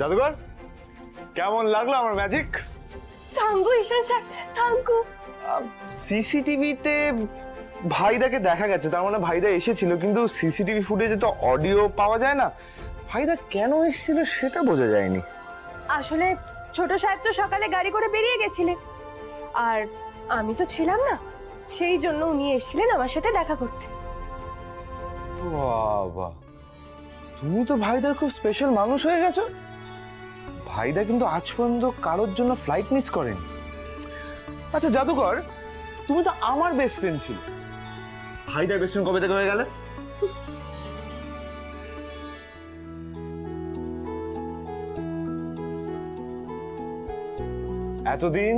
জাদুকর, কেমন লাগলো আমার magic? Thank you Ishan sir, thank you. সিসিটিভিতে ভাইদাকে দেখা গেছে, তার মানে ভাইদা এসেছিল, কিন্তু সিসিটিভি ফুটেজে তো অডিও পাওয়া যায় না। ভাইদা কেন এসেছিল সেটা বোঝা যায়নি। আসলে ছোট সাহেব তো সকালে গাড়ি করে বেরিয়ে গেছিলেন, আর আমি তো ছিলাম না, সেই জন্য উনি এসেছিলেন আমার সাথে দেখা করতে। বাবা, তুমি তো ভাইদার খুব স্পেশাল মানুষ হয়ে গেছো। ভাইদা কিন্তু আজ পর্যন্ত কারোর জন্য ফ্লাইট মিস করেন। আচ্ছা জাদুকর, তুমি তো আমার বেস্ট ফ্রেন্ড ছিল, ভাইদার বেস্ট ফ্রেন্ড কবে থেকে হয়ে গেলে? এতদিন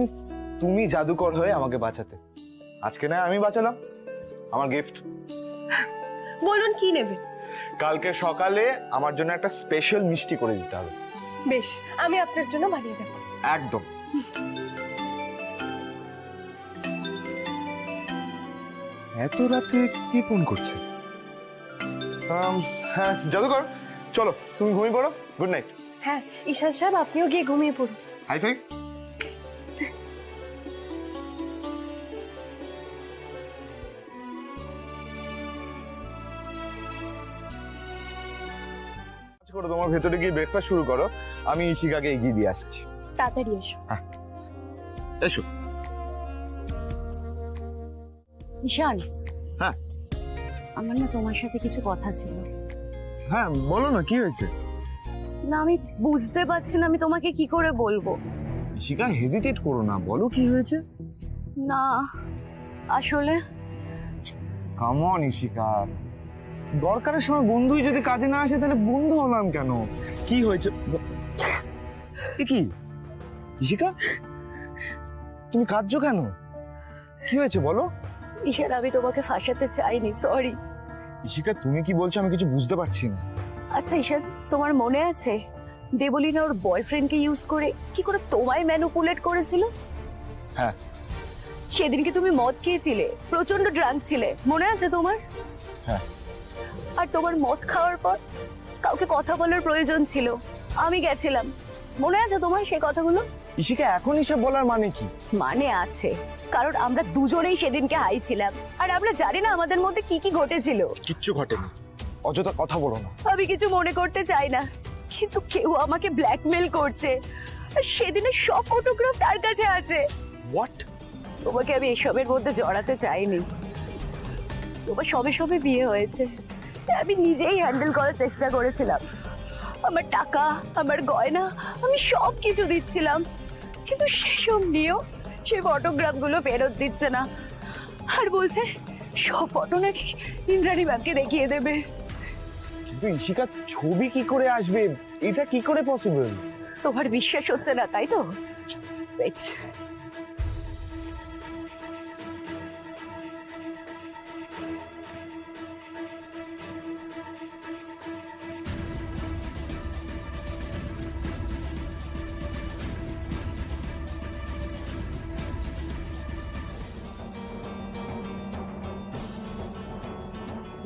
তুমি জাদুকর হয়ে আমাকে বাঁচাতে, আজকে না আমি বাঁচালাম। আমার গিফট। বলুন কি নেবেন? কালকে সকালে আমার জন্য একটা স্পেশাল মিষ্টি করে দিতে হবে। বেশ, আমি আপনার জন্য বানিয়ে দেবো। একদম। এত রাতে কি ফোন করছে? হ্যাঁ জাদুকর, চলো তুমি ঘুমিয়ে পড়ো। Good night. হ্যাঁ ঈশান সাহেব, আপনিও গিয়ে ঘুমিয়ে পড়ুন। হাই ফাই। করো, তোমার ভেতরে গিয়ে ব্রেকফাস্ট শুরু করো, আমি ইশিকাকে এগিয়ে দিয়ে আসছি। তাড়াতাড়ি এসো। এসো। ঈশান, হ্যাঁ আমার না তোমার সাথে কিছু কথা ছিল। হ্যাঁ বলো না, কি হয়েছে? না আমি বুঝতে পারছি না আমি তোমাকে কি করে বলবো। ইশিকা হেজিটেট করো না, বলো কি হয়েছে। না আসলে কাম অন ইশিকা, দরকারের সময় বন্ধুই যদি কাজে না আসে তাহলে বন্ধু হলাম কেন? কি হয়েছে? এ কি ইশিকা, তুমি কাঁদছো কেন? কি হয়েছে বলো। ঈশান, আমি তোমাকে ফাঁসাতে চাইনি, সরি। ইশিকা তুমি কি বলছো, আমি কিছু বুঝতে পারছি না। আচ্ছা ঈশান, তোমার মনে আছে দেবলীনা ওর বয়ফ্রেন্ডকে ইউজ করে কি করে তোমায় ম্যানুপুলেট করেছিল? হ্যাঁ। সেদিনকে তুমি মদ খেয়েছিলে, প্রচন্ড ড্রাঙ্ক ছিলে, মনে আছে তোমার? হ্যাঁ। আর তোমার মদ খাওয়ার পর কাউকে কথা বলার প্রয়োজন ছিল, আমি গেছিলাম, মনে আছে তোমার সেই কথাগুলো? ইশিকা এখন এসব বলার মানে কি? মানে আছে, কারণ আমরা দুজনেই সেদিনকে হাই ছিলাম, আর আমরা জানি না আমাদের মধ্যে কি কি ঘটেছিল। কিচ্ছু ঘটেনি, অযথা কথা বলো না। আমি কিছু মনে করতে চাই না, কিন্তু কেউ আমাকে ব্ল্যাকমেল করছে, আর সেদিনের সব ফটোগ্রাফ তার কাছে আছে। হোয়াট? তোমাকে আমি এসবের মধ্যে জড়াতে চাইনি, তোমার সবে সবে বিয়ে হয়েছে, তাই আমি নিজেই হ্যান্ডেল করার চেষ্টা করেছিলাম। আমার টাকা, আমার গয়না, আমি সব কিছু দিচ্ছিলাম, কিন্তু সেসব নিয়েও সেই ফটোগ্রাফ গুলো ফেরত দিচ্ছে না, আর বলছে সব ফটো নাকি ইন্দ্রাণী ম্যামকে দেখিয়ে দেবে। কিন্তু ইশিকা ছবি কি করে আসবে, এটা কি করে পসিবল? তোমার বিশ্বাস হচ্ছে না তাই তো? Wait.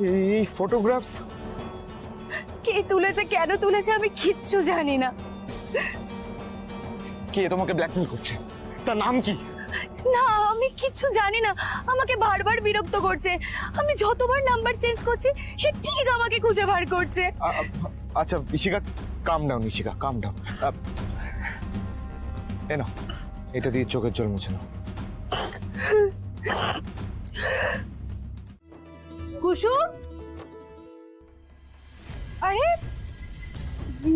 এই ফটোগ্রাফস কে তুলেছে, কেন তুলেছে আমি কিচ্ছু জানি না। কে তোমাকে ব্ল্যাকমেল করছে, তার নাম কি? না আমি কিচ্ছু জানি না, আমাকে বারবার বিরক্ত করছে, আমি যতবার নাম্বার চেঞ্জ করছি সে ঠিক আমাকে খুঁজে বার করছে। আচ্ছা ইশিকা, কাম ডাউন ইশিকা, কাম ডাউন। এ নাও, এটা দিয়ে চোখের জল মুছে নাও। কুসুম, আরে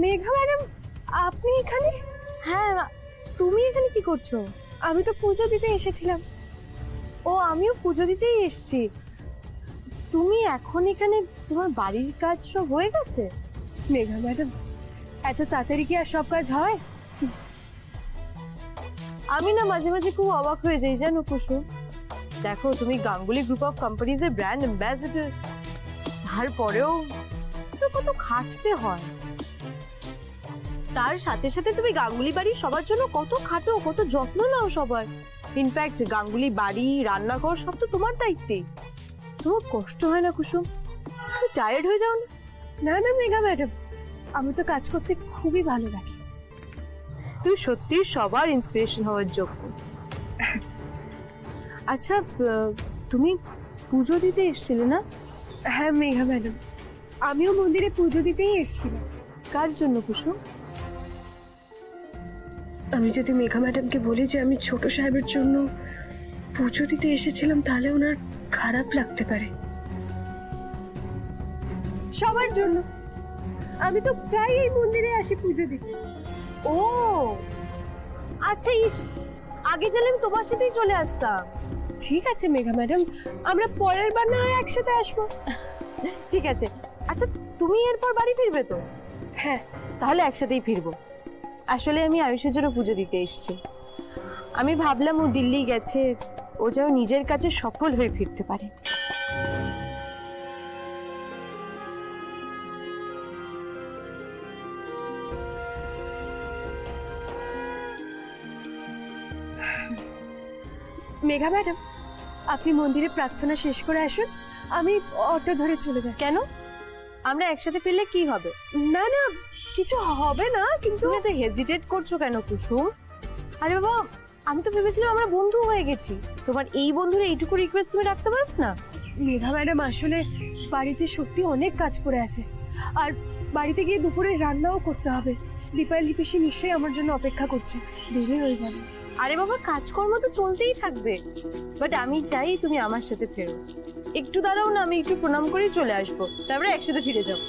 মেঘা ম্যাডাম, আপনি এখানে? হ্যাঁ, তুমি এখানে কি করছো? আমি তো পুজো দিতে এসেছিলাম। ও, আমিও পুজো দিতেই এসেছি। তুমি এখন এখানে? তোমার বাড়ির কাজ সব হয়ে গেছে? মেঘা ম্যাডাম, এত তাড়াতাড়ি কি আর সব কাজ হয়? আমি না মাঝে মাঝে খুব অবাক হয়ে যাই জানো কুসুম। দেখো, তুমি গাঙ্গুলি গ্রুপ অফ কোম্পানিজ এর ব্র্যান্ড অ্যাম্বাসেডর, তারপরেও কত খাটতে হয়। তার সাথে সাথে তুমি গাঙ্গুলি বাড়ির সবার জন্য কত খাটো, কত যত্ন নাও সবার। ইনফ্যাক্ট গাঙ্গুলি বাড়ি, রান্নাঘর সব তো তোমার দায়িত্বে। তোমার কষ্ট হয় না কুসুম? তুমি টায়ার্ড হয়ে যাও না? না না মেঘা ম্যাডাম, আমি তো কাজ করতে খুবই ভালো লাগে। তুই সত্যি সবার ইন্সপিরেশন হওয়ার যোগ্য। আচ্ছা, তুমি পুজো দিতে এসেছিলে না? হ্যাঁ মেঘা ম্যাডাম, আমিও মন্দিরে পুজো দিতেই এসেছিলাম। কার জন্য কুসুম? আমি যদি মেঘা ম্যাডামকে বলি যে আমি ছোট সাহেবের জন্য পুজো দিতে এসেছিলাম, তাহলে ওনার খারাপ লাগতে পারে। সবার জন্য। আমি তো প্রায় এই মন্দিরে আসি পুজো দিতে। ও আচ্ছা, ইস, আগে জানলে আমি তোমার সাথেই চলে আসতাম। ঠিক আছে মেঘা ম্যাডাম, আমরা পরের বার না হয় একসাথে আসবো। ঠিক আছে। আচ্ছা, তুমি এরপর বাড়ি ফিরবে তো? হ্যাঁ, তাহলে একসাথেই ফিরবো। আসলে আমি আয়ুষের জন্য পুজো দিতে এসেছি। আমি ভাবলাম ও দিল্লি গেছে, ও যেন নিজের কাছে সফল হয়ে ফিরতে পারে। মেঘা ম্যাডাম, আপনি মন্দিরে প্রার্থনা শেষ করে আসুন, আমি অটো ধরে চলে যাই। কেন? আমরা একসাথে ফিরলে কি হবে? না না, কিছু হবে না, কিন্তু তুমি তো হেজিটেট করছো কেন কুসুম? আরে বাবা, আমি তো ভেবেছিলাম আমরা বন্ধু হয়ে গেছি। তোমার এই বন্ধুর এইটুকু রিকোয়েস্ট তুমি রাখতে পারবে না? মেঘা ম্যাডাম, আসলে বাড়িতে সত্যি অনেক কাজ পড়ে আছে, আর বাড়িতে গিয়ে দুপুরে রান্নাও করতে হবে। দীপালি পিসি নিশ্চয়ই আমার জন্য অপেক্ষা করছে, দেরি হয়ে যাবে। আরে বাবা, কাজকর্ম তো চলতেই থাকবে, বাট আমি চাই তুমি আমার সাথে ফেরো। একটু দাঁড়াও না, আমি একটু প্রণাম করেই চলে আসবো, তারপরে একসাথে ফিরে যাবো।